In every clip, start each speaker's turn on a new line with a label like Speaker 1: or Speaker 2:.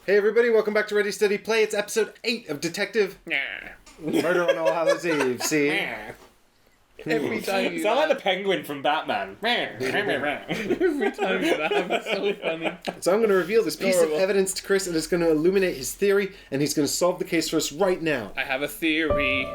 Speaker 1: Hey everybody, welcome back to Ready Steady Play. It's episode 8 of Detective Murder on All Hallows Eve. See?
Speaker 2: Every time you
Speaker 3: sound like the penguin from Batman.
Speaker 2: every time you laugh, it's so funny.
Speaker 1: So I'm going to reveal this piece of evidence to Chris and it's going to illuminate his theory and he's going to solve the case for us right now.
Speaker 2: I have a theory.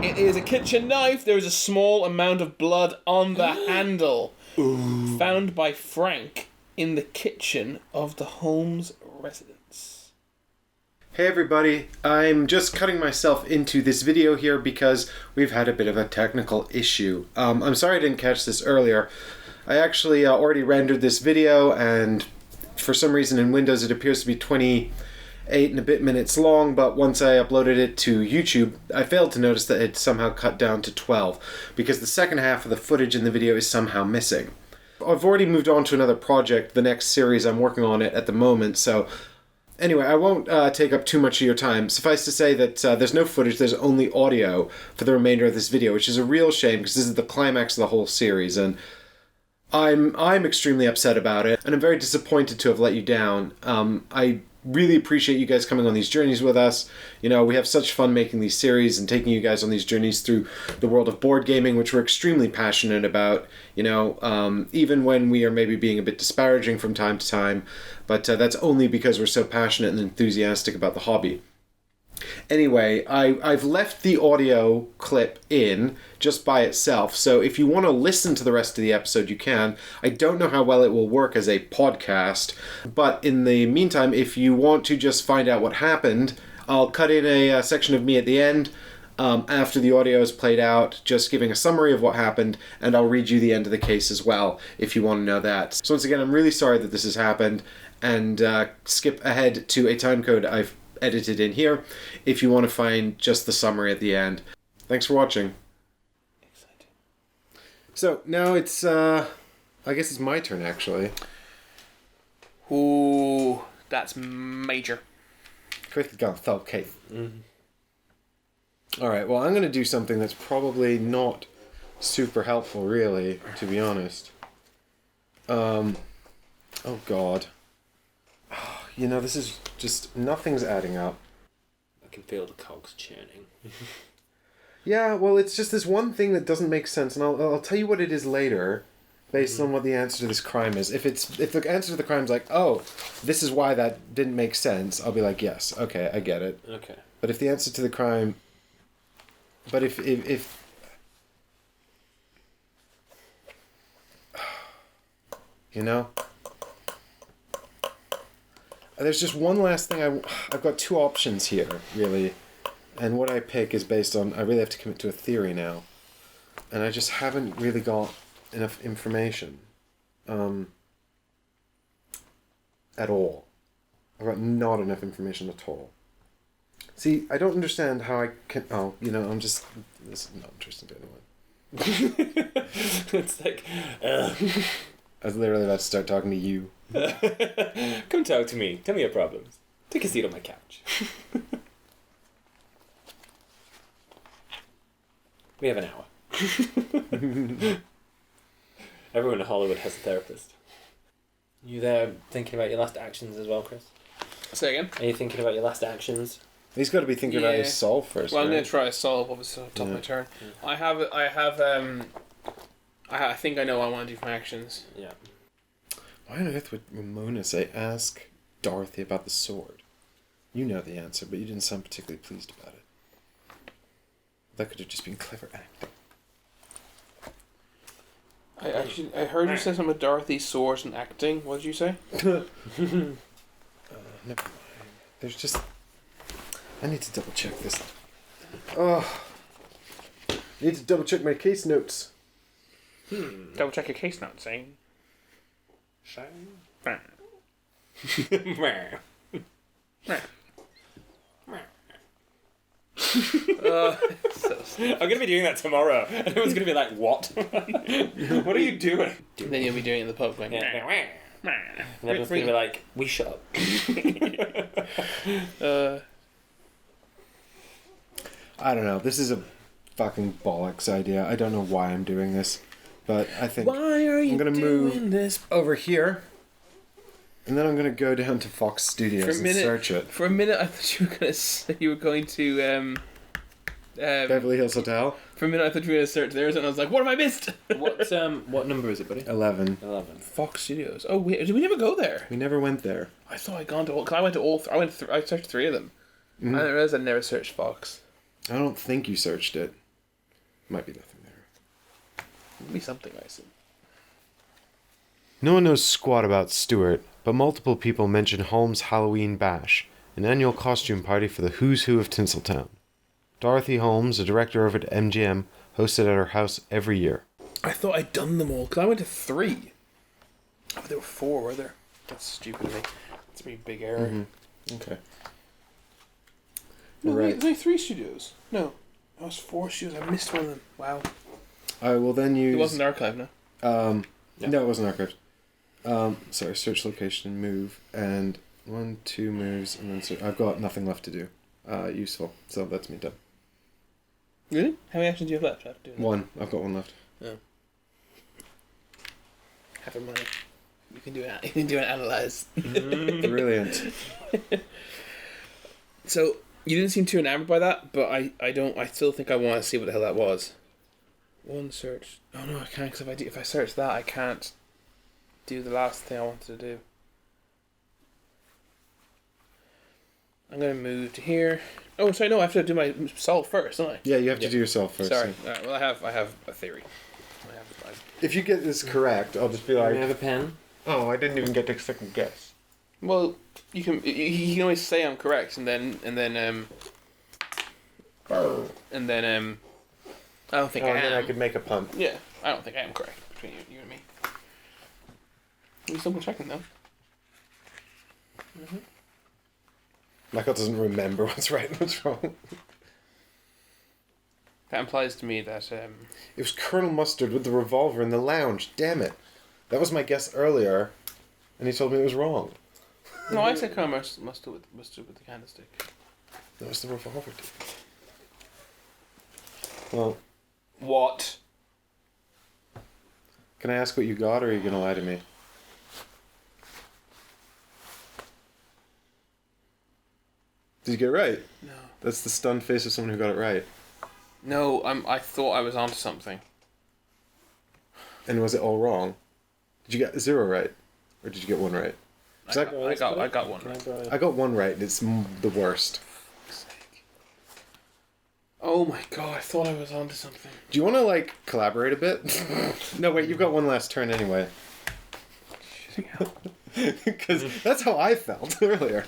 Speaker 2: It is a kitchen knife. There is a small amount of blood on the handle.
Speaker 1: Ooh.
Speaker 2: Found by Frank in the kitchen of the Holmes residence.
Speaker 1: Hey everybody, I'm just cutting myself into this video here because we've had a bit of a technical issue. I'm sorry I didn't catch this earlier. I actually already rendered this video and for some reason in Windows it appears to be 28 and a bit minutes long, but once I uploaded it to YouTube, I failed to notice that it somehow cut down to 12 because the second half of the footage in the video is somehow missing. I've already moved on to another project, the next series I'm working on it at the moment, so anyway, I won't take up too much of your time. Suffice to say that there's no footage, there's only audio for the remainder of this video, which is a real shame because this is the climax of the whole series, and I'm extremely upset about it, and I'm very disappointed to have let you down. I really appreciate you guys coming on these journeys with us. You know, we have such fun making these series and taking you guys on these journeys through the world of board gaming, which we're extremely passionate about, you know, even when we are maybe being a bit disparaging from time to time, but that's only because we're so passionate and enthusiastic about the hobby. Anyway, I've left the audio clip in just by itself, so if you want to listen to the rest of the episode, you can. I don't know how well it will work as a podcast, but in the meantime, if you want to just find out what happened, I'll cut in a section of me at the end after the audio is played out, just giving a summary of what happened, and I'll read you the end of the case as well, if you want to know that. So once again, I'm really sorry that this has happened, and skip ahead to a time code I've edited in here if you want to find just the summary at the end. Thanks for watching.
Speaker 2: Exciting.
Speaker 1: So now it's I guess it's my turn actually.
Speaker 2: Ooh, that's major.
Speaker 1: Okay. Alright, well I'm going to do something that's probably not super helpful really, to be honest. Oh god. You know, this is just, nothing's adding up.
Speaker 3: I can feel the cogs churning.
Speaker 1: Yeah, well, it's just this one thing that doesn't make sense, and I'll tell you what it is later, based on what the answer to this crime is. If the answer to the crime is like, oh, this is why that didn't make sense, I'll be like, yes, okay, I get it.
Speaker 3: Okay.
Speaker 1: But if the answer to the crime, but if you know. There's just one last thing. I've got two options here, really. And what I pick is based on... I really have to commit to a theory now. And I just haven't really got enough information. At all. I've got not enough information at all. See, I don't understand how I can... Oh, you know, this is not interesting to anyone.
Speaker 3: It's like...
Speaker 1: I was literally about to start talking to you.
Speaker 3: Come talk to me. Tell me your problems. Take a seat on my couch. We have an hour. Everyone in Hollywood has a therapist. You there thinking about your last actions as well, Chris?
Speaker 2: Say again?
Speaker 3: Are you thinking about your last actions?
Speaker 1: He's got to be thinking about his solve first.
Speaker 2: Well, I'm
Speaker 1: right?
Speaker 2: going to try to solve what was top of my turn. I think I know what I want to do for my actions.
Speaker 3: Yeah.
Speaker 1: Why on earth would Ramona say, ask Dorothy about the sword? You know the answer, but you didn't sound particularly pleased about it. That could have just been clever acting.
Speaker 2: I heard you say something about Dorothy's swords and acting. What did you say?
Speaker 1: Never mind. There's just... I need to double check this. Oh. I need to double check my case notes.
Speaker 2: Double check your case notes, eh?
Speaker 3: I'm going to be doing that tomorrow. Everyone's going to be like, what? What are you doing?
Speaker 2: Then you'll be doing it in the pub going...
Speaker 3: And everyone's going to be like, we shut up.
Speaker 1: I don't know. This is a fucking bollocks idea. I don't know why I'm doing this, but I think
Speaker 2: Why are you
Speaker 1: I'm gonna
Speaker 2: doing
Speaker 1: move
Speaker 2: this?
Speaker 1: over here, and then I'm gonna go down to Fox Studios and search it.
Speaker 2: For a minute, I thought you were going to
Speaker 1: Beverly Hills Hotel.
Speaker 2: For a minute, I thought you were going to search theirs, and I was like, "What have I missed?"
Speaker 3: What number is it, buddy?
Speaker 1: 11.
Speaker 3: 11.
Speaker 2: Fox Studios. Oh wait, did we never go there?
Speaker 1: We never went there.
Speaker 2: I thought I'd gone to all. Cause I went to all. I searched 3 of them.
Speaker 1: Mm-hmm.
Speaker 2: I didn't realize I'd never searched Fox.
Speaker 1: I don't think you searched it. Might be nothing there.
Speaker 2: It'd be something I said.
Speaker 1: No one knows squat about Stewart, but multiple people mention Holmes' Halloween Bash, an annual costume party for the who's who of Tinseltown. Dorothy Holmes, a director over at MGM, hosted at her house every year.
Speaker 2: I thought I'd done them all because I went to 3. Oh, there were 4, were there? That's stupid of me. That's a pretty big error.
Speaker 1: Mm-hmm. Okay.
Speaker 2: No,
Speaker 1: Right.
Speaker 2: there's only 3 studios. No, that was 4 studios. I missed one of them. Wow.
Speaker 1: I will then use...
Speaker 2: It wasn't archived, no?
Speaker 1: Yeah. No, it wasn't archived. Sorry, search location, move, and 1, 2 moves, and then I've got nothing left to do. Useful. So that's me done.
Speaker 2: Really? How many actions do you have left? I have to do that.
Speaker 1: 1. I've got 1 left.
Speaker 2: Oh. Have in mind. You can do it. You can do an analyze.
Speaker 1: Brilliant.
Speaker 2: So you didn't seem too enamored by that, but I don't. I still think I want to see what the hell that was. 1 search. Oh no, I can't. Because if I search that, I can't do the last thing I wanted to do. I'm gonna move to here. Oh, sorry. No, I have to do my solve first, don't I?
Speaker 1: Yeah, you have to do yourself first.
Speaker 2: Sorry.
Speaker 1: So.
Speaker 2: All right, well, I have a theory.
Speaker 1: If you get this correct, I'll just be
Speaker 3: Do
Speaker 1: like,
Speaker 3: you have a pen?
Speaker 1: oh, I didn't even get to second guess.
Speaker 2: Well, you can always say I'm correct, and then I don't think I am.
Speaker 1: And then I could make a pun.
Speaker 2: Yeah, I don't think I am correct between you and me. We're still checking though. Mm-hmm.
Speaker 1: Michael doesn't remember what's right and what's wrong.
Speaker 2: That implies to me that
Speaker 1: It was Colonel Mustard with the revolver in the lounge. Damn it. That was my guess earlier, and he told me it was wrong.
Speaker 2: no, I said Colonel Mustard with the candlestick.
Speaker 1: That was the revolver, dude. Well,
Speaker 2: What?
Speaker 1: can I ask what you got, or are you going to lie to me? Did you get it right?
Speaker 2: No.
Speaker 1: That's the stunned face of someone who got it right.
Speaker 2: No, I thought I was onto something.
Speaker 1: And was it all wrong? Did you get 0 right? Or did you get 1 right?
Speaker 2: I got one.
Speaker 1: I got 1 right, and it's the worst.
Speaker 2: Oh my god, I thought I was onto something.
Speaker 1: Do you want to, collaborate a bit? No, wait, you've got 1 last turn anyway. Because that's how I felt earlier.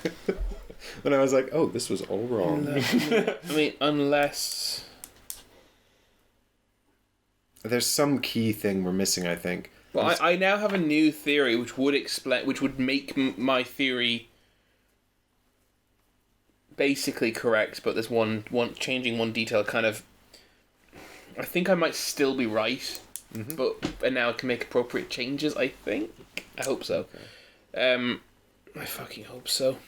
Speaker 1: When I was like, oh, this was all wrong.
Speaker 2: I mean, unless...
Speaker 1: There's some key thing we're missing, I think.
Speaker 2: Well, I now have a new theory which would make my theory basically correct, but there's one changing one detail kind of... I think I might still be right, and now I can make appropriate changes, I think. I hope so. Okay. I fucking hope so.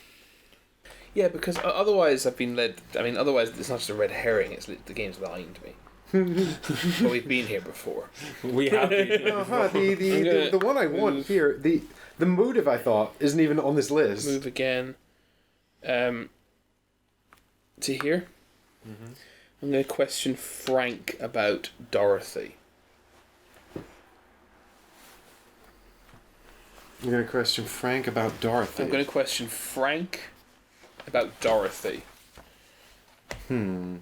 Speaker 2: Yeah, because otherwise I've been led... I mean, otherwise it's not just a red herring, it's the game's lying to me. But we've been here before.
Speaker 3: We have been here before.
Speaker 1: The one I want here, the motive I thought isn't even on this list.
Speaker 2: Move again. To here. Mm-hmm. I'm going to question Frank about Dorothy.
Speaker 1: I'm going to question Frank about Dorothy.
Speaker 2: I'm going to question Frank about Dorothy. Would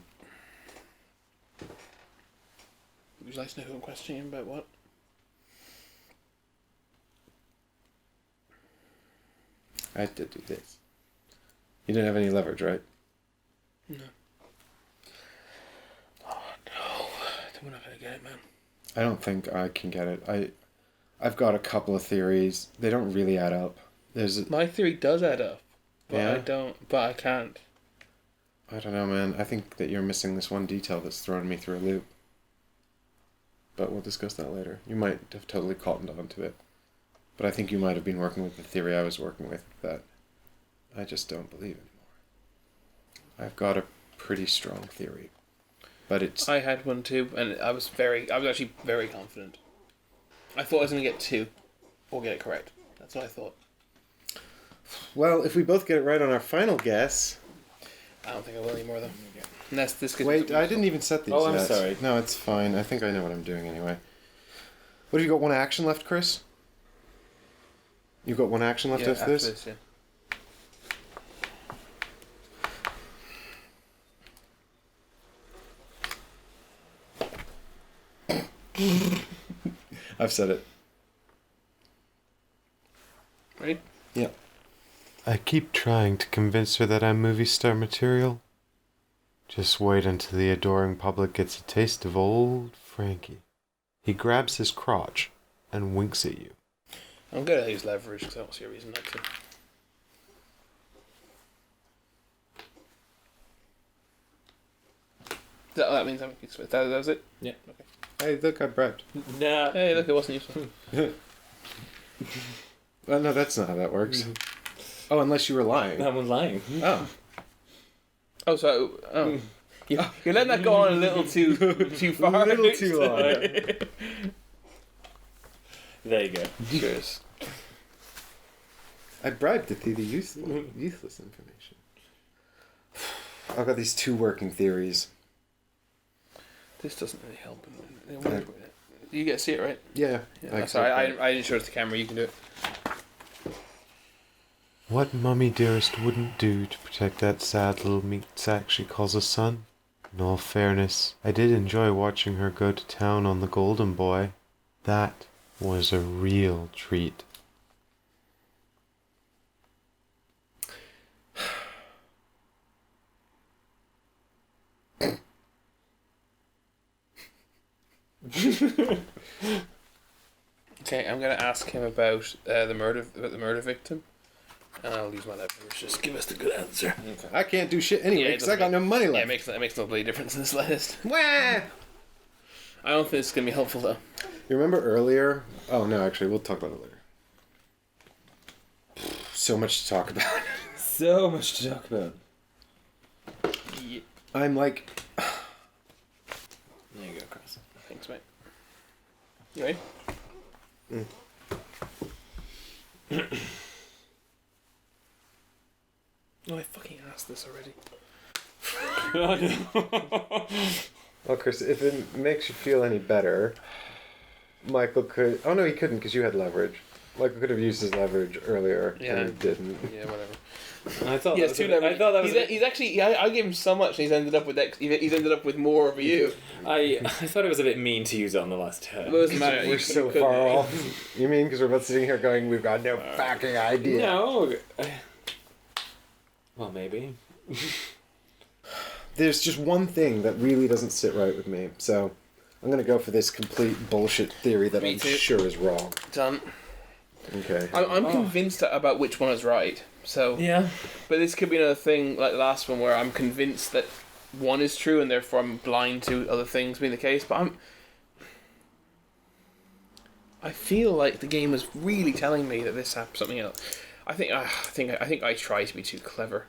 Speaker 2: you like to know who I'm questioning him about what?
Speaker 1: I had to do this. You didn't have any leverage, right?
Speaker 2: No. Oh no. We're not going to get it, man.
Speaker 1: I don't think I can get it. I've got a couple of theories. They don't really add up.
Speaker 2: My theory does add up. But
Speaker 1: yeah?
Speaker 2: I don't. But I can't.
Speaker 1: I don't know, man. I think that you're missing this one detail that's throwing me through a loop. But we'll discuss that later. You might have totally cottoned onto it. But I think you might have been working with the theory I was working with that I just don't believe anymore. I've got a pretty strong theory. But it's...
Speaker 2: I had one too, and I was actually very confident. I thought I was going to get 2, or get it correct. That's what I thought.
Speaker 1: Well, if we both get it right on our final guess...
Speaker 2: I don't think I will anymore, though. Unless this could...
Speaker 1: Wait, I didn't even set these
Speaker 3: Oh, I'm
Speaker 1: yet.
Speaker 3: sorry.
Speaker 1: No, it's fine. I think I know what I'm doing anyway. What have you got, 1 action left, Chris? You've got 1 action left after this?
Speaker 2: Yeah.
Speaker 1: I've said it.
Speaker 2: Ready?
Speaker 1: Yeah. I keep trying to convince her that I'm movie star material. Just wait until the adoring public gets a taste of old Frankie. He grabs his crotch and winks at you.
Speaker 2: I'm going to use leverage because I don't see a reason not to. That means I'm... That was it?
Speaker 3: Yeah.
Speaker 2: Okay.
Speaker 1: Hey, look, I bribed.
Speaker 3: Nah.
Speaker 2: Hey, look, it wasn't useful.
Speaker 1: Well, no, that's not how that works. Oh, unless you were lying.
Speaker 3: That one's lying.
Speaker 1: Oh.
Speaker 2: Oh, so... Oh. You're letting that go on a little too far.
Speaker 1: A little too long.
Speaker 3: There you go.
Speaker 2: Cheers.
Speaker 1: I bribed it through the useless information. I've got these 2 working theories.
Speaker 2: This doesn't really help. You get to see it, right?
Speaker 1: Yeah.
Speaker 2: Sorry, I didn't show it to the camera. You can do it.
Speaker 1: What Mummy Dearest wouldn't do to protect that sad little meat sack she calls a son? In all fairness, I did enjoy watching her go to town on the Golden Boy. That was a real treat.
Speaker 2: Okay, I'm gonna ask him about the murder victim, and I'll use my leverage. Just give us the good answer.
Speaker 1: Okay. I can't do shit anyway because I got no money left.
Speaker 2: Yeah, it makes no bloody difference in this list.
Speaker 1: Wah!
Speaker 2: I don't think it's gonna be helpful though.
Speaker 1: You remember earlier? Oh no, actually, we'll talk about it later. So much to talk about.
Speaker 3: So much to talk about.
Speaker 2: Yeah.
Speaker 1: I'm like...
Speaker 3: There you go, Chris.
Speaker 2: Thanks, mate. You ready? Oh, I fucking asked this already.
Speaker 1: Well, Chris, if it makes you feel any better, Michael could... Oh, no, he couldn't because you had leverage. Michael could have used his leverage earlier, and he didn't.
Speaker 2: Yeah, whatever.
Speaker 3: I thought
Speaker 2: Yes,
Speaker 3: that was I thought that was
Speaker 2: he's actually... I gave him so much and he's ended up with he's ended up with more over you.
Speaker 3: I thought it was a bit mean to use it on the last turn.
Speaker 2: It doesn't matter.
Speaker 1: We're so far off. You mean because we're both sitting here going, we've got no fucking idea.
Speaker 3: No. Well, maybe.
Speaker 1: There's just one thing that really doesn't sit right with me, so I'm going to go for this complete bullshit theory that I'm sure is wrong.
Speaker 2: Done.
Speaker 1: Okay.
Speaker 2: I'm convinced about which one is right. So
Speaker 3: Yeah.
Speaker 2: But this could be another thing like the last one where I'm convinced that one is true and therefore I'm blind to other things being the case. But I feel like the game is really telling me that this happened something else. I think I try to be too clever.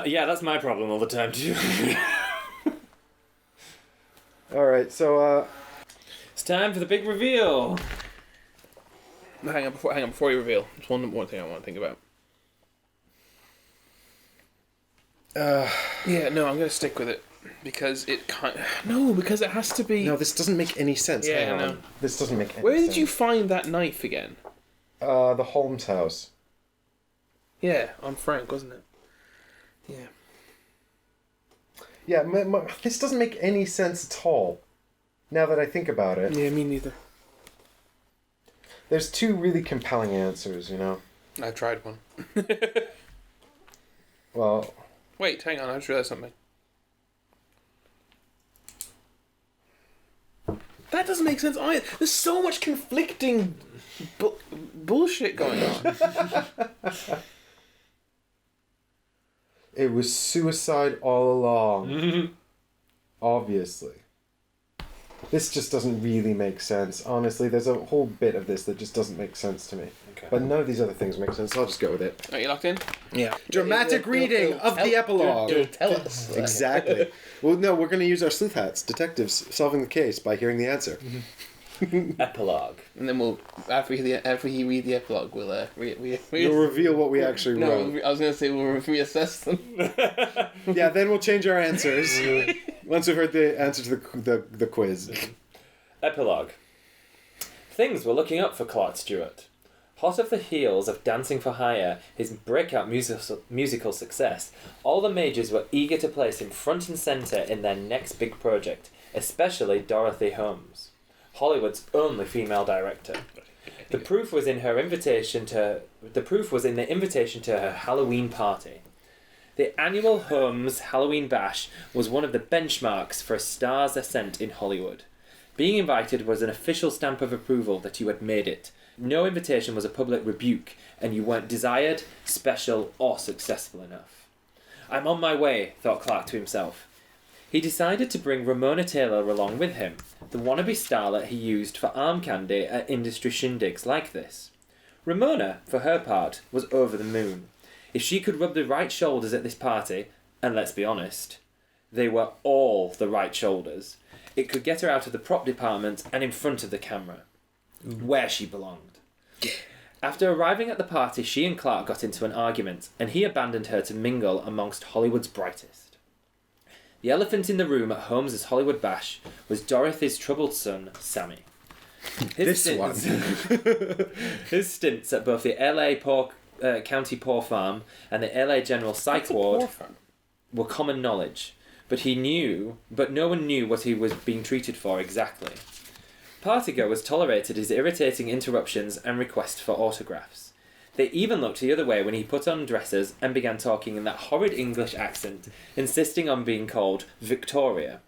Speaker 3: Yeah, that's my problem all the time too.
Speaker 1: All right, so
Speaker 3: It's time for the big reveal.
Speaker 2: Hang on, before you reveal, there's one more thing I want to think about. Yeah, no, I'm going to stick with it because because it has to be.
Speaker 1: no, this doesn't make any sense.
Speaker 2: Yeah,
Speaker 1: Hang on.
Speaker 2: no.
Speaker 1: This doesn't make any sense.
Speaker 2: Where did you find that knife again?
Speaker 1: The Holmes house.
Speaker 2: Yeah, on Frank, wasn't it? Yeah.
Speaker 1: Yeah, this doesn't make any sense at all. Now that I think about it.
Speaker 2: Yeah, me neither.
Speaker 1: There's 2 really compelling answers, you know?
Speaker 2: I tried one.
Speaker 1: Well...
Speaker 2: Wait, hang on, I just realised something. That doesn't make sense either. There's so much conflicting bullshit going on.
Speaker 1: It was suicide all along. Obviously. This just doesn't really make sense. Honestly, there's a whole bit of this that just doesn't make sense to me.
Speaker 3: Okay.
Speaker 1: But none of these other things make sense, so I'll just go with it.
Speaker 2: Are you locked in?
Speaker 1: Yeah. Dramatic reading of the epilogue.
Speaker 2: It'll tell us.
Speaker 1: Exactly. Well, no, we're going to use our sleuth hats, detectives, solving the case by hearing the answer.
Speaker 3: Epilogue.
Speaker 2: And then we'll, after he read the epilogue, we'll
Speaker 1: We'll reveal what we actually wrote.
Speaker 2: No, I was going to say we'll reassess them.
Speaker 1: Yeah, then we'll change our answers once we've heard the answer to the quiz.
Speaker 3: Epilogue. Things were looking up for Clark Stewart. Hot off the heels of Dancing for Hire, his breakout musical success, all the majors were eager to place him front and centre in their next big project, especially Dorothy Holmes, Hollywood's only female director. The proof was in the invitation to her Halloween party. The annual Holmes Halloween Bash was one of the benchmarks for a star's ascent in Hollywood. Being invited was an official stamp of approval that you had made it. No invitation was a public rebuke, and you weren't desired, special, or successful enough. I'm on my way, thought Clark to himself. He decided to bring Ramona Taylor along with him, the wannabe starlet he used for arm candy at industry shindigs like this. Ramona, for her part, was over the moon. If she could rub the right shoulders at this party, and let's be honest, they were all the right shoulders, it could get her out of the prop department and in front of the camera, where she belonged. After arriving at the party, she and Clark got into an argument, and he abandoned her to mingle amongst Hollywood's brightest. The elephant in the room at Holmes's Hollywood Bash was Dorothy's troubled son, Sammy. His stints at both the LA County Poor Farm and the LA General Psych Ward were common knowledge, but no one knew what he was being treated for exactly. Partygoers tolerated his irritating interruptions and requests for autographs. They even looked the other way when he put on dresses and began talking in that horrid English accent, insisting on being called Victoria.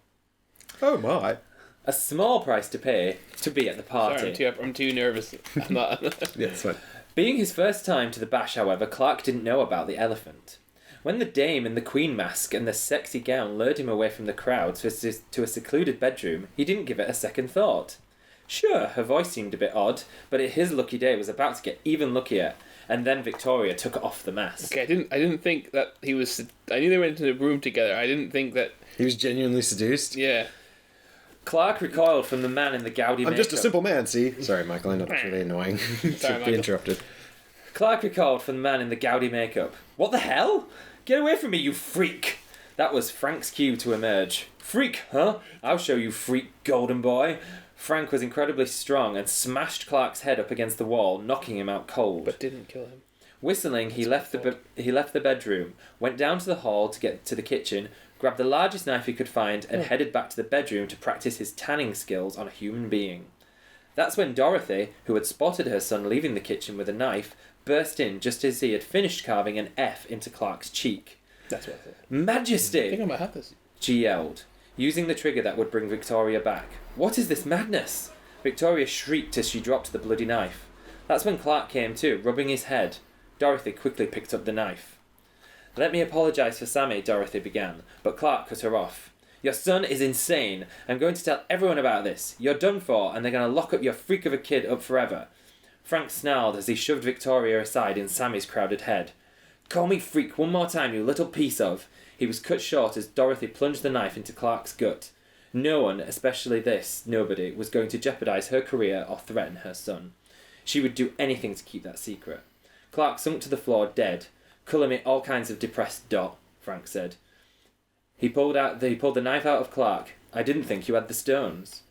Speaker 1: Oh my.
Speaker 3: A small price to pay to be at the party.
Speaker 2: Sorry, I'm too nervous. I'm not.
Speaker 1: Yeah, it's fine.
Speaker 3: Being his first time to the bash, however, Clark didn't know about the elephant. When the dame in the queen mask and the sexy gown lured him away from the crowd to a secluded bedroom, he didn't give it a second thought. Sure, her voice seemed a bit odd, but his lucky day was about to get even luckier, and then Victoria took off the mask.
Speaker 2: Okay, I didn't think that he was. I knew they went into the room together. I didn't think that
Speaker 1: he was genuinely seduced.
Speaker 2: Yeah.
Speaker 3: Clark recoiled from the man in the gaudy makeup.
Speaker 1: I'm just a simple man, see? Sorry, Michael, I know that's really annoying.
Speaker 2: Sorry,
Speaker 1: be interrupted.
Speaker 3: Clark recoiled from the man in the gaudy makeup. What the hell? Get away from me, you freak! That was Frank's cue to emerge. Freak, huh? I'll show you, freak, golden boy. Frank was incredibly strong and smashed Clark's head up against the wall, knocking him out cold.
Speaker 2: But didn't kill him.
Speaker 3: Whistling, he left the bedroom, went down to the hall to get to the kitchen, grabbed the largest knife he could find, and headed back to the bedroom to practice his tanning skills on a human being. That's when Dorothy, who had spotted her son leaving the kitchen with a knife, burst in just as he had finished carving an F into Clark's cheek.
Speaker 2: That's what I thought.
Speaker 3: Majesty!
Speaker 2: I think I might have this.
Speaker 3: She yelled, using the trigger that would bring Victoria back. What is this madness? Victoria shrieked as she dropped the bloody knife. That's when Clark came to, rubbing his head. Dorothy quickly picked up the knife. Let me apologise for Sammy, Dorothy began, but Clark cut her off. Your son is insane. I'm going to tell everyone about this. You're done for, and they're going to lock up your freak of a kid up forever. Frank snarled as he shoved Victoria aside in Sammy's crowded head. Call me freak one more time, you little piece of... He was cut short as Dorothy plunged the knife into Clark's gut. No one, especially this nobody, was going to jeopardise her career or threaten her son. She would do anything to keep that secret. Clark sunk to the floor dead. Colour me all kinds of depressed dot, Frank said. He pulled the knife out of Clark. I didn't think you had the stones.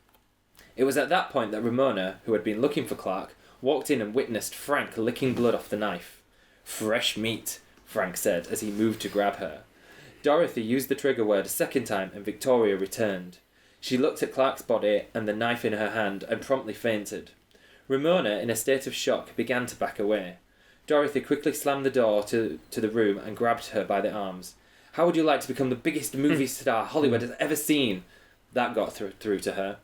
Speaker 3: It was at that point that Ramona, who had been looking for Clark, walked in and witnessed Frank licking blood off the knife. Fresh meat, Frank said as he moved to grab her. Dorothy used the trigger word a second time and Victoria returned. She looked at Clark's body and the knife in her hand and promptly fainted. Ramona, in a state of shock, began to back away. Dorothy quickly slammed the door to the room and grabbed her by the arms. How would you like to become the biggest movie star Hollywood has ever seen? That got through to her.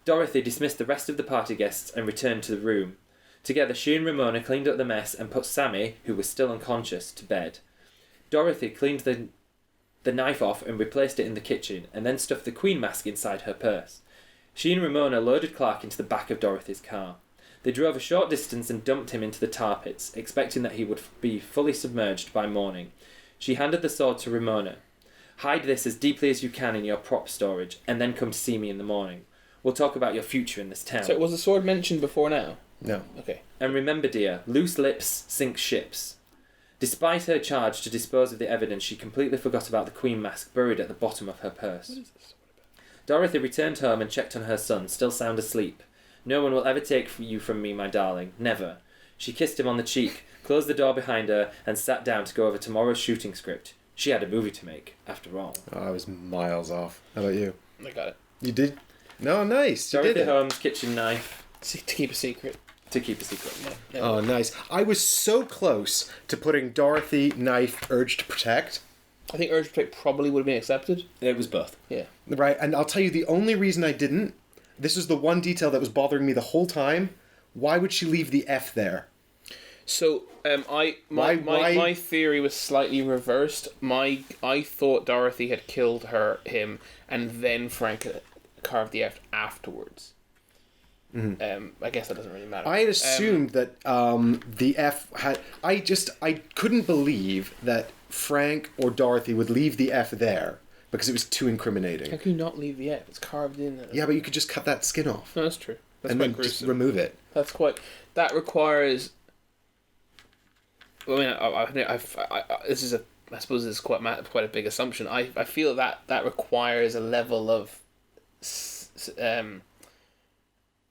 Speaker 3: Dorothy dismissed the rest of the party guests and returned to the room. Together, she and Ramona cleaned up the mess and put Sammy, who was still unconscious, to bed. Dorothy cleaned the knife off and replaced it in the kitchen, and then stuffed the queen mask inside her purse. She and Ramona loaded Clark into the back of Dorothy's car. They drove a short distance and dumped him into the tar pits, expecting that he would be fully submerged by morning. She handed the sword to Ramona. "Hide this as deeply as you can in your prop storage, and then come to see me in the morning. We'll talk about your future in this town."
Speaker 2: So was the sword mentioned before now?
Speaker 1: No.
Speaker 2: Okay.
Speaker 3: "And remember, dear, loose lips sink ships." Despite her charge to dispose of the evidence, she completely forgot about the queen mask buried at the bottom of her purse.
Speaker 2: What is this?
Speaker 3: Dorothy returned home and checked on her son, still sound asleep. "No one will ever take you from me, my darling. Never." She kissed him on the cheek, closed the door behind her, and sat down to go over tomorrow's shooting script. She had a movie to make, after all.
Speaker 1: Oh, I was miles off. How about you?
Speaker 2: I got it.
Speaker 1: You did? No, nice. You did
Speaker 3: Dorothy
Speaker 1: it.
Speaker 3: Holmes' kitchen knife
Speaker 2: To keep a secret.
Speaker 3: to keep a secret.
Speaker 2: Yeah.
Speaker 1: Oh, nice. I was so close to putting Dorothy, knife, urge to protect.
Speaker 2: I think Urge to Protect probably would have been accepted.
Speaker 3: It was both.
Speaker 2: Yeah.
Speaker 1: Right, and I'll tell you the only reason I didn't. This was the one detail that was bothering me the whole time. Why would she leave the F there?
Speaker 2: So my theory was slightly reversed. I thought Dorothy had killed him, and then Frank had carved the F afterwards.
Speaker 1: Mm-hmm.
Speaker 2: I guess that doesn't really matter.
Speaker 1: I had assumed that the F had. I couldn't believe that Frank or Dorothy would leave the F there because it was too incriminating.
Speaker 2: How can you not leave the F? It's carved in there.
Speaker 1: Yeah, but you could just cut that skin off.
Speaker 2: No, that's true. That's
Speaker 1: and
Speaker 2: quite
Speaker 1: then just
Speaker 2: gruesome.
Speaker 1: remove it.
Speaker 2: That requires. I mean, this is I suppose this is quite a big assumption. I feel that requires a level of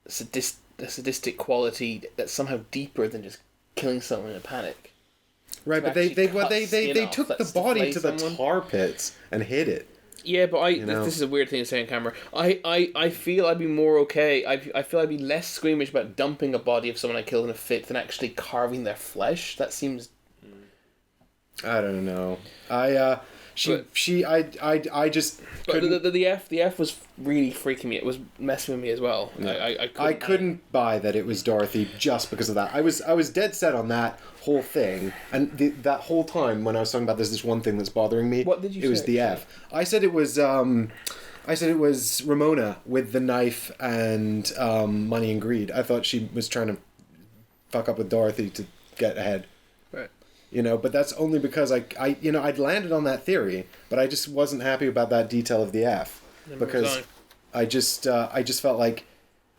Speaker 2: sadistic quality that's somehow deeper than just killing someone in a panic.
Speaker 1: Right,
Speaker 2: To
Speaker 1: but they
Speaker 2: actually
Speaker 1: took
Speaker 2: cut
Speaker 1: the
Speaker 2: skin off,
Speaker 1: body
Speaker 2: that's
Speaker 1: to the
Speaker 2: to flay someone.
Speaker 1: tar pits and hid it.
Speaker 2: Yeah, but
Speaker 1: know?
Speaker 2: this is a weird thing to say on camera. I feel I'd be more okay. I feel I'd be less squeamish about dumping a body of someone I killed in a fit than actually carving their flesh. That seems.
Speaker 1: I don't know. I just
Speaker 2: But
Speaker 1: couldn't.
Speaker 2: the F was really freaking me. It was messing with me as well.
Speaker 1: Yeah. I couldn't buy that it was Dorothy just because of that. I was dead set on that whole thing, and that whole time when I was talking about this one thing that's bothering me.
Speaker 2: What did you
Speaker 1: It was
Speaker 2: say?
Speaker 1: the F. I said it was Ramona with the knife and money and greed. I thought she was trying to fuck up with Dorothy to get ahead.
Speaker 2: Right.
Speaker 1: But that's only because I'd landed on that theory, but I just wasn't happy about that detail of the F because I just felt like,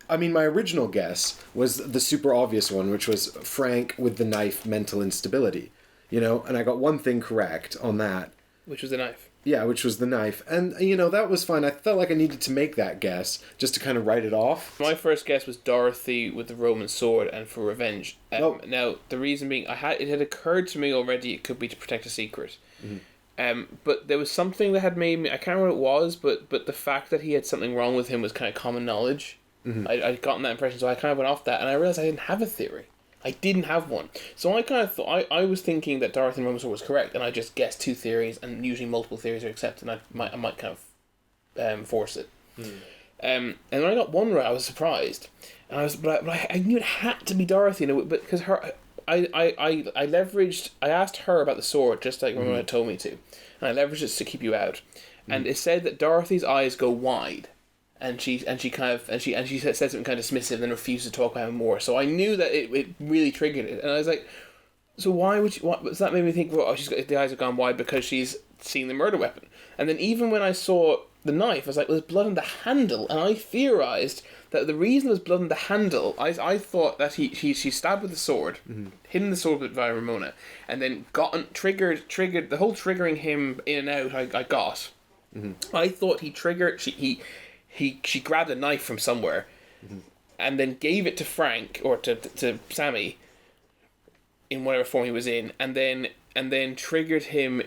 Speaker 1: I mean, my original guess was the super obvious one, which was Frank with the knife, mental instability, and I got one thing correct on that.
Speaker 2: Which was the knife.
Speaker 1: Yeah, which was the knife, and that was fine. I felt like I needed to make that guess just to kind of write it off.
Speaker 2: My first guess was Dorothy with the Roman sword and for revenge.
Speaker 1: Oh.
Speaker 2: Now the reason being, it had occurred to me already it could be to protect a secret. Mm-hmm. But there was something that had made me. I can't remember what it was, but the fact that he had something wrong with him was kind of common knowledge. Mm-hmm. I'd gotten that impression, so I kind of went off that, and I realized I didn't have a theory. I didn't have one. So I kind of thought, I was thinking that Dorothy and Roman sword was correct, and I just guessed two theories, and usually multiple theories are accepted, and I might kind of force it. And when I got one right, I was surprised, and I knew it had to be Dorothy, but because I asked her about the sword just like Ramona told me to, and I leveraged it to keep you out, and it said that Dorothy's eyes go wide. And she says something kind of dismissive, then refuses to talk about him more. So I knew that it really triggered it, and I was like, so why would you? So that made me think, well, the eyes have gone wide because she's seen the murder weapon. And then even when I saw the knife, I was like, well, there's blood on the handle, and I theorized that the reason there's blood on the handle, I thought that she stabbed with the sword, hidden the sword via Ramona, and then triggered the whole triggering him in and out. I got. I thought he triggered. She grabbed a knife from somewhere, and then gave it to Frank or to Sammy, in whatever form he was in, and then triggered him.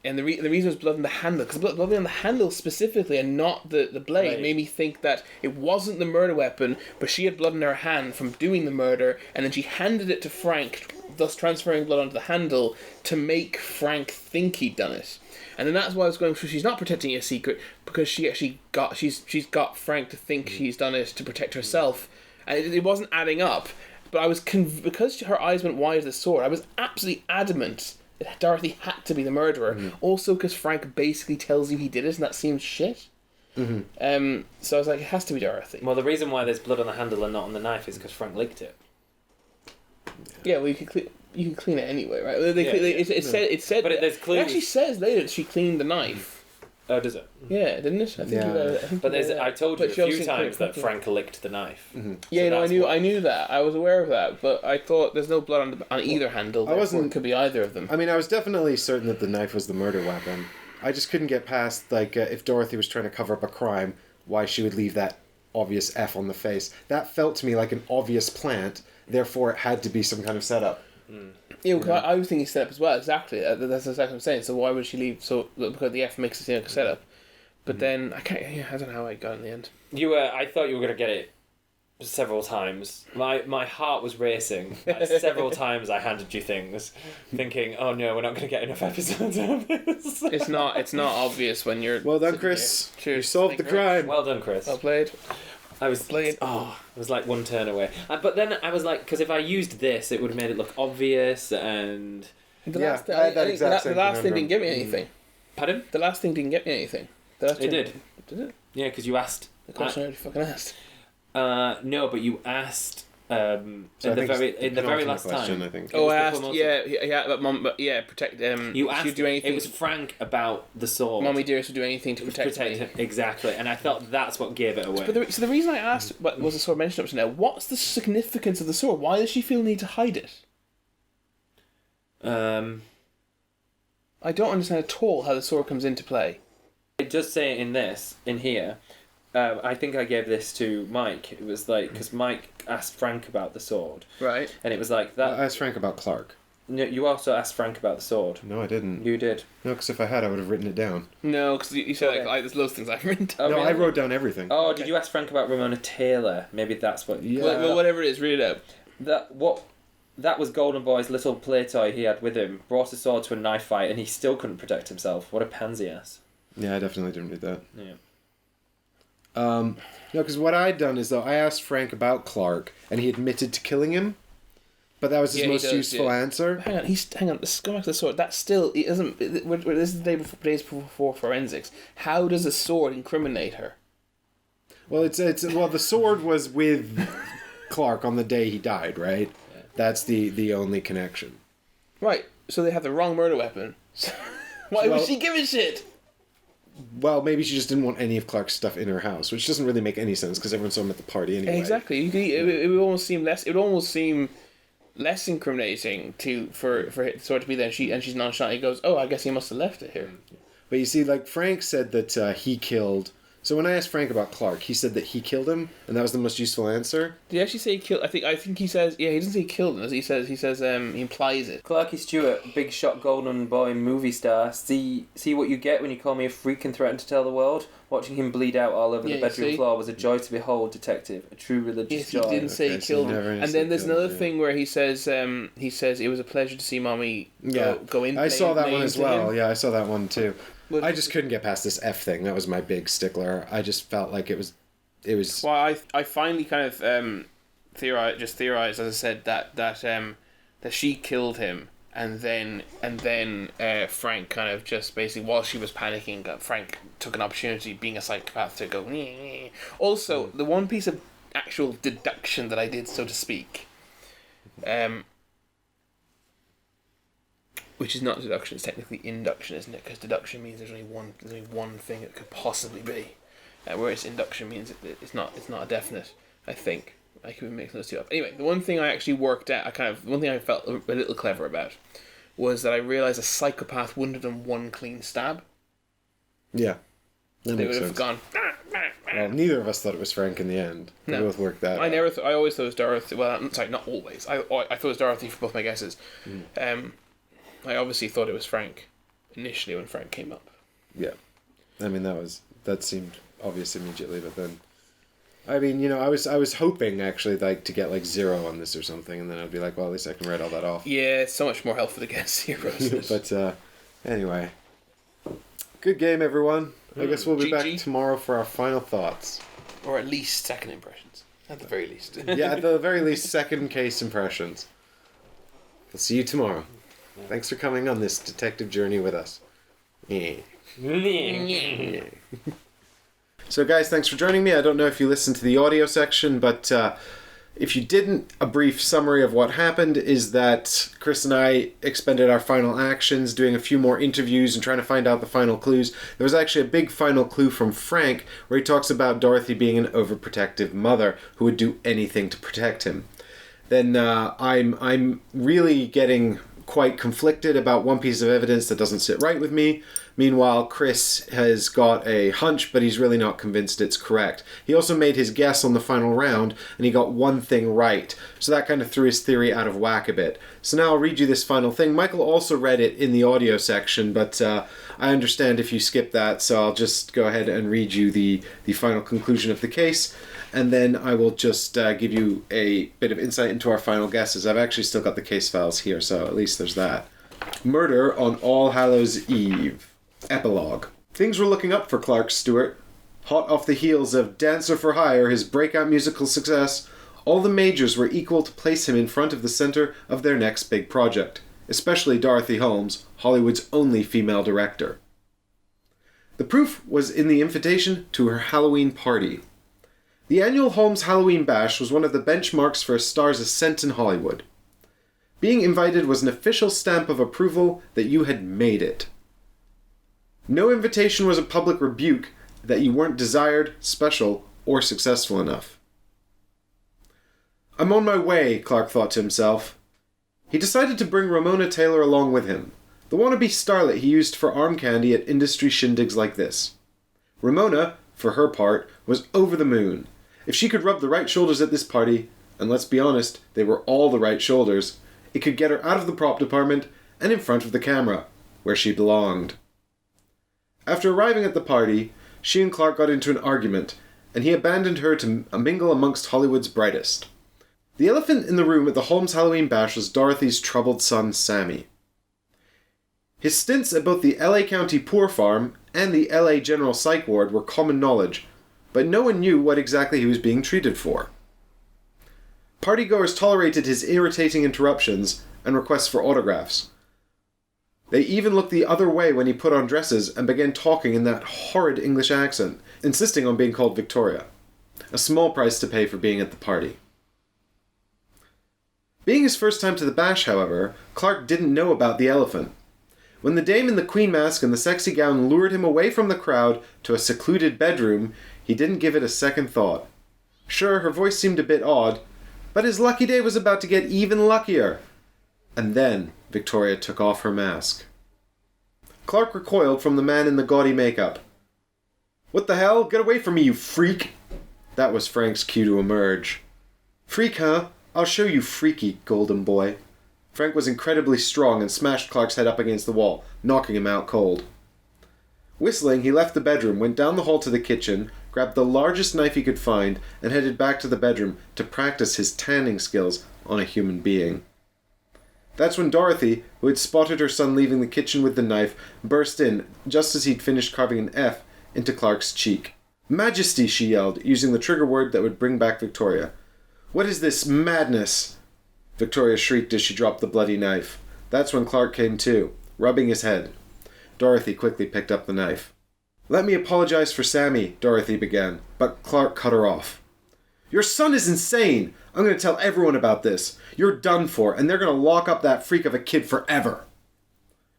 Speaker 2: And the reason was blood on the handle, because blood on the handle specifically, and not the blade,
Speaker 3: Right.
Speaker 2: made me think that it wasn't the murder weapon, but she had blood in her hand from doing the murder, and then she handed it to Frank, thus transferring blood onto the handle to make Frank think he'd done it. And then that's why I was going through. She's not protecting a secret because she actually she's got Frank to think she's done it to protect herself, and it wasn't adding up. But I was because her eyes went wide as the sword. I was absolutely adamant that Dorothy had to be the murderer. Also, because Frank basically tells you he did it, and that seems shit. So I was like, it has to be Dorothy.
Speaker 3: Well, the reason why there's blood on the handle and not on the knife is because Frank licked it.
Speaker 2: Yeah, well, you can clean it anyway, right? It said.
Speaker 3: But there's clues.
Speaker 2: It actually says later that she cleaned the knife.
Speaker 3: Oh, does it?
Speaker 2: Yeah, didn't it? I think
Speaker 3: But I told you
Speaker 2: But
Speaker 3: a
Speaker 2: she
Speaker 3: few
Speaker 2: obviously
Speaker 3: times that
Speaker 2: quickly-
Speaker 3: Frank licked the knife.
Speaker 2: Yeah,
Speaker 3: So
Speaker 2: no,
Speaker 3: that's
Speaker 2: I knew that. I was aware of that, but I thought there's no blood on either handle.
Speaker 1: I wasn't-
Speaker 2: It could be either of them.
Speaker 1: I mean, I was definitely certain that the knife was the murder weapon. I just couldn't get past, like, if Dorothy was trying to cover up a crime, why she would leave that obvious F on the face. That felt to me like an obvious plant, therefore it had to be some kind of setup.
Speaker 2: Yeah, because I was thinking setup as well. Exactly, that's exactly what I'm saying. So why would she leave? So because the F makes it seem like a setup. But then I can't. Yeah, I don't know how I got in the end.
Speaker 3: I thought you were going to get it several times. My heart was racing. Several times I handed you things, thinking, "Oh no, we're not going to get enough episodes of this."
Speaker 2: It's not obvious when you're.
Speaker 1: Well done,
Speaker 2: sitting
Speaker 1: Chris.
Speaker 2: here. Cheers.
Speaker 1: You solved the
Speaker 2: Thank you very
Speaker 1: crime.
Speaker 3: Well done, Chris.
Speaker 2: Well played.
Speaker 3: I was
Speaker 2: Played.
Speaker 3: I was like one turn away. But then I was like, because if I used this, it would have made it look obvious and.
Speaker 2: The
Speaker 1: Yeah,
Speaker 2: last,
Speaker 1: I had that
Speaker 2: I think
Speaker 1: exact
Speaker 2: the
Speaker 1: same
Speaker 2: last thing
Speaker 1: conundrum.
Speaker 2: didn't get me anything.
Speaker 3: Pardon?
Speaker 2: The last thing didn't get me anything.
Speaker 3: It did.
Speaker 2: Did it?
Speaker 3: Yeah, because you asked.
Speaker 2: The question I already fucking asked.
Speaker 3: No, but you asked.
Speaker 1: So I
Speaker 3: in the
Speaker 1: think
Speaker 3: very
Speaker 1: it's the
Speaker 3: very
Speaker 1: penultimate
Speaker 3: last
Speaker 1: question,
Speaker 3: time.
Speaker 1: I think.
Speaker 3: It
Speaker 2: Oh,
Speaker 3: was
Speaker 2: I
Speaker 3: the
Speaker 2: asked.
Speaker 3: promotion.
Speaker 2: But protect.
Speaker 3: You asked.
Speaker 2: She'd do anything.
Speaker 3: It was Frank about the sword.
Speaker 2: Mommy Dearest would do anything to protect me.
Speaker 3: him. Exactly, and I felt that's what gave it away.
Speaker 2: But so the reason I asked what was the sword mentioned up to now, what's the significance of the sword? Why does she feel the need to hide it? I don't understand at all how the sword comes into play.
Speaker 3: It does say it in here. I think I gave this to Mike. It was like, because Mike asked Frank about the sword.
Speaker 2: Right.
Speaker 3: And it was like that.
Speaker 1: I asked Frank about Clark.
Speaker 3: No, you also asked Frank about the sword.
Speaker 1: No, I didn't.
Speaker 3: You did.
Speaker 1: No, because if I had, I would have written it down.
Speaker 2: No, because you said
Speaker 3: Okay.
Speaker 2: there's loads of things I've written down.
Speaker 3: Oh,
Speaker 1: No,
Speaker 3: really?
Speaker 1: I wrote down everything.
Speaker 3: Oh,
Speaker 2: Okay.
Speaker 3: did you ask Frank about Ramona Taylor? Maybe that's what.
Speaker 1: Yeah.
Speaker 2: Well, whatever it is, read it out.
Speaker 3: That was Golden Boy's little play toy he had with him. Brought a sword to a knife fight, and he still couldn't protect himself. What a pansy ass.
Speaker 1: Yeah, I definitely didn't read that.
Speaker 3: Yeah.
Speaker 1: No, because what I'd done is, though, I asked Frank about Clark, and he admitted to killing him, but that was his
Speaker 2: Yeah, he
Speaker 1: most
Speaker 2: does,
Speaker 1: useful
Speaker 2: yeah.
Speaker 1: answer.
Speaker 2: Hang on. Let's go back to the sword. That still it doesn't. This is the days before forensics. How does a sword incriminate her?
Speaker 1: Well, the sword was with Clark on the day he died, right?
Speaker 3: Yeah.
Speaker 1: That's the only connection.
Speaker 2: Right. So they have the wrong murder weapon. Why
Speaker 1: Well-
Speaker 2: would she give a shit?
Speaker 1: Well, maybe she just didn't want any of Clark's stuff in her house, which doesn't really make any sense because everyone saw him at the party anyway.
Speaker 2: Exactly. It would almost seem less. It would almost seem less incriminating for the sword to be there. And she's nonchalant. He goes, "Oh, I guess he must have left it here."
Speaker 1: But you see, like, Frank said that he killed... So when I asked Frank about Clark, he said that he killed him, and that was the most useful answer.
Speaker 2: Did he actually say he killed? I think he says. Yeah, he doesn't say he killed him. He says he implies it.
Speaker 3: Clarky Stewart, big shot Golden Boy movie star. See what you get when you call me a freak and threaten to tell the world? Watching him bleed out all over
Speaker 2: Yeah,
Speaker 3: the bedroom
Speaker 2: see?
Speaker 3: floor was a joy to behold, detective. A true religious
Speaker 2: Yes, he
Speaker 3: joy.
Speaker 2: didn't say he
Speaker 1: Okay, so
Speaker 2: killed
Speaker 1: he
Speaker 2: him.
Speaker 1: never
Speaker 2: And
Speaker 1: said
Speaker 2: then there's
Speaker 1: killed,
Speaker 2: another
Speaker 1: yeah.
Speaker 2: thing where he says it was a pleasure to see Mommy go in.
Speaker 1: I saw that
Speaker 2: laying
Speaker 1: one as
Speaker 2: to
Speaker 1: well.
Speaker 2: him.
Speaker 1: Yeah, I saw that one too.
Speaker 2: But-
Speaker 1: I just couldn't get past this F thing. That was my big stickler. I just felt like it was.
Speaker 2: Well, I finally kind of theorized, as I said, that she killed him, and then Frank kind of just basically, while she was panicking, Frank took an opportunity, being a psychopath, to go. Nyeh, nyeh. Also, the one piece of actual deduction that I did, so to speak, which is not deduction, it's technically induction, isn't it? Because deduction means there's only one thing it could possibly be. Whereas induction means it's not a definite. I think I could be mixing those two up. Anyway, the one thing I actually worked out, one thing I felt a little clever about, was that I realised a psychopath wouldn't have done one clean stab.
Speaker 1: Yeah, that
Speaker 2: They
Speaker 1: makes
Speaker 2: would have
Speaker 1: sense.
Speaker 2: gone.
Speaker 1: Well, neither of us thought it was Frank in the end. We
Speaker 2: No.
Speaker 1: both worked that.
Speaker 2: I
Speaker 1: out.
Speaker 2: always thought it was Dorothy. Well, sorry, not always. I thought it was Dorothy for both my guesses. I obviously thought it was Frank initially when Frank came up.
Speaker 1: Yeah, I mean that seemed obvious immediately, but then, I mean, I was hoping actually like to get like 0 on this or something, and then I'd be like, well, at least I can write all that off.
Speaker 2: Yeah, it's so much more helpful to guess heroes.
Speaker 1: But anyway, good game, everyone. I guess we'll be back
Speaker 2: GG.
Speaker 1: tomorrow for our final thoughts.
Speaker 2: Or at least second impressions. At the very least.
Speaker 1: Yeah, at the very least, second case impressions. We'll see you tomorrow. Thanks for coming on this detective journey with us. Yeah. So guys, thanks for joining me. I don't know if you listened to the audio section, but if you didn't, a brief summary of what happened is that Chris and I expended our final actions, doing a few more interviews and trying to find out the final clues. There was actually a big final clue from Frank where he talks about Dorothy being an overprotective mother who would do anything to protect him. Then I'm really getting quite conflicted about one piece of evidence that doesn't sit right with me. Meanwhile, Chris has got a hunch, but he's really not convinced it's correct. He also made his guess on the final round, and he got one thing right. So that kind of threw his theory out of whack a bit. So now I'll read you this final thing. Michael also read it in the audio section, but I understand if you skip that, so I'll just go ahead and read you the final conclusion of the case. And then I will just give you a bit of insight into our final guesses. I've actually still got the case files here, so at least there's that. Murder on All Hallows Eve. Epilogue. Things were looking up for Clark Stewart. Hot off the heels of Dancer for Hire, his breakout musical success, all the majors were equal to place him in front of the center of their next big project, especially Dorothy Holmes, Hollywood's only female director. The proof was in the invitation to her Halloween party. The annual Holmes Halloween Bash was one of the benchmarks for a star's ascent in Hollywood. Being invited was an official stamp of approval that you had made it. No invitation was a public rebuke that you weren't desired, special, or successful enough. I'm on my way, Clark thought to himself. He decided to bring Ramona Taylor along with him, the wannabe starlet he used for arm candy at industry shindigs like this. Ramona, for her part, was over the moon. If she could rub the right shoulders at this party, and let's be honest, they were all the right shoulders, it could get her out of the prop department and in front of the camera, where she belonged. After arriving at the party, she and Clark got into an argument, and he abandoned her to mingle amongst Hollywood's brightest. The elephant in the room at the Holmes Halloween Bash was Dorothy's troubled son, Sammy. His stints at both the LA County Poor Farm and the LA General Psych Ward were common knowledge, but no one knew what exactly he was being treated for. Partygoers tolerated his irritating interruptions and requests for autographs. They even looked the other way when he put on dresses and began talking in that horrid English accent, insisting on being called Victoria. A small price to pay for being at the party. Being his first time to the bash, however, Clark didn't know about the elephant. When the dame in the queen mask and the sexy gown lured him away from the crowd to a secluded bedroom, he didn't give it a second thought. Sure, her voice seemed a bit odd, but his lucky day was about to get even luckier. And then Victoria took off her mask. Clark recoiled from the man in the gaudy makeup. "What the hell? Get away from me, you freak!" That was Frank's cue to emerge. "Freak, huh? I'll show you, freaky golden boy." Frank was incredibly strong and smashed Clark's head up against the wall, knocking him out cold. Whistling, he left the bedroom, went down the hall to the kitchen, grabbed the largest knife he could find, and headed back to the bedroom to practice his tanning skills on a human being. That's when Dorothy, who had spotted her son leaving the kitchen with the knife, burst in, just as he'd finished carving an F into Clark's cheek. "Majesty!" she yelled, using the trigger word that would bring back Victoria. "What is this madness?" Victoria shrieked as she dropped the bloody knife. That's when Clark came to, rubbing his head. Dorothy quickly picked up the knife. "Let me apologize for Sammy," Dorothy began, but Clark cut her off. "Your son is insane! I'm going to tell everyone about this. You're done for, and they're going to lock up that freak of a kid forever."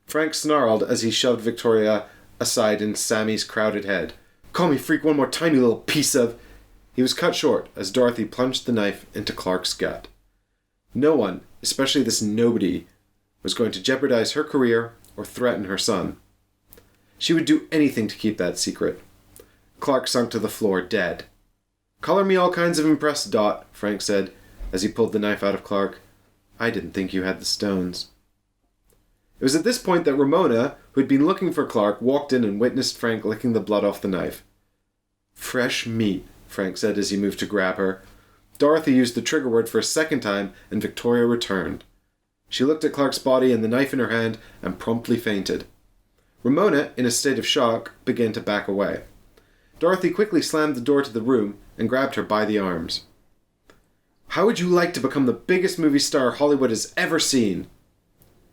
Speaker 1: Frank snarled as he shoved Victoria aside in Sammy's crowded head. "Call me freak one more time, you little piece of—" He was cut short as Dorothy plunged the knife into Clark's gut. No one, especially this nobody, was going to jeopardize her career or threaten her son. She would do anything to keep that secret. Clark sunk to the floor, dead. "Color me all kinds of impressed, Dot," Frank said, as he pulled the knife out of Clark. "I didn't think you had the stones." It was at this point that Ramona, who had been looking for Clark, walked in and witnessed Frank licking the blood off the knife. "Fresh meat," Frank said as he moved to grab her. Dorothy used the trigger word for a second time, and Victoria returned. She looked at Clark's body and the knife in her hand and promptly fainted. Ramona, in a state of shock, began to back away. Dorothy quickly slammed the door to the room and grabbed her by the arms. "How would you like to become the biggest movie star Hollywood has ever seen?"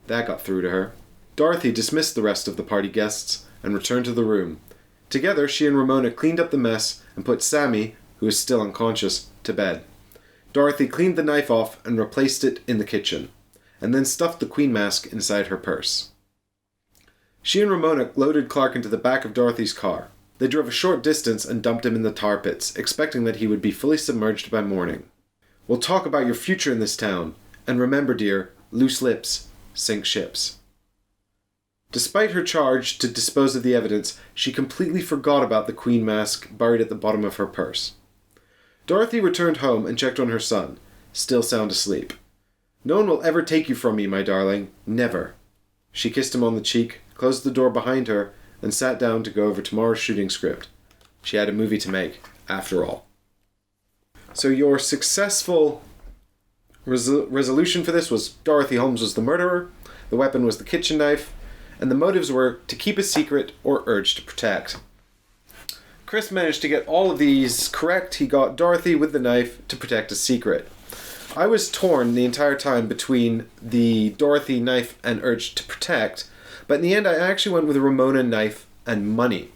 Speaker 1: That got through to her. Dorothy dismissed the rest of the party guests and returned to the room. Together, she and Ramona cleaned up the mess and put Sammy, who was still unconscious, to bed. Dorothy cleaned the knife off and replaced it in the kitchen, and then stuffed the queen mask inside her purse. She and Ramona loaded Clark into the back of Dorothy's car. They drove a short distance and dumped him in the tar pits, expecting that he would be fully submerged by morning. We'll talk about your future in this town, and remember, dear, loose lips sink ships. Despite her charge to dispose of the evidence, she completely forgot about the queen mask buried at the bottom of her purse. Dorothy returned home and checked on her son, still sound asleep. No one will ever take you from me, my darling. Never. She kissed him on the cheek, closed the door behind her, and sat down to go over tomorrow's shooting script. She had a movie to make, after all. So your successful resolution for this was Dorothy Holmes was the murderer, the weapon was the kitchen knife, and the motives were to keep a secret or urge to protect. Chris managed to get all of these correct. He got Dorothy with the knife to protect a secret. I was torn the entire time between the Dorothy knife and urge to protect, but in the end I actually went with Ramona knife and money.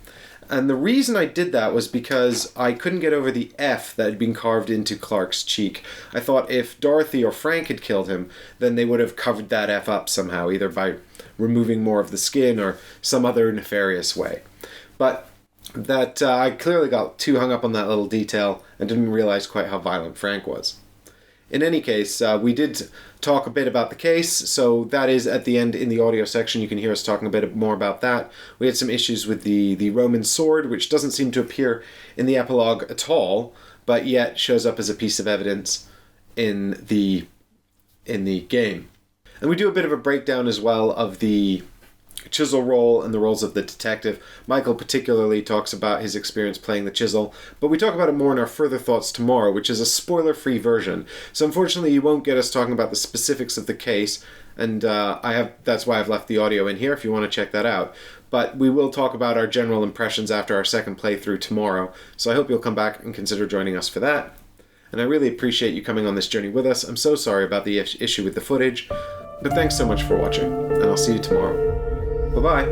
Speaker 1: And the reason I did that was because I couldn't get over the F that had been carved into Clark's cheek. I thought if Dorothy or Frank had killed him, then they would have covered that F up somehow, either by removing more of the skin or some other nefarious way. But that I clearly got too hung up on that little detail and didn't realize quite how violent Frank was. In any case, we did talk a bit about the case, so that is at the end in the audio section. You can hear us talking a bit more about that. We had some issues with the Roman sword, which doesn't seem to appear in the epilogue at all, but yet shows up as a piece of evidence in the game. And we do a bit of a breakdown as well of the chisel role and the roles of the detective. Michael particularly talks about his experience playing the chisel, but we talk about it more in our further thoughts tomorrow, which is a spoiler-free version. So unfortunately you won't get us talking about the specifics of the case, and that's why I've left the audio in here if you want to check that out. But we will talk about our general impressions after our second playthrough tomorrow, so I hope you'll come back and consider joining us for that. And I really appreciate you coming on this journey with us. I'm so sorry about the issue with the footage, but thanks so much for watching, and I'll see you tomorrow. Bye-bye.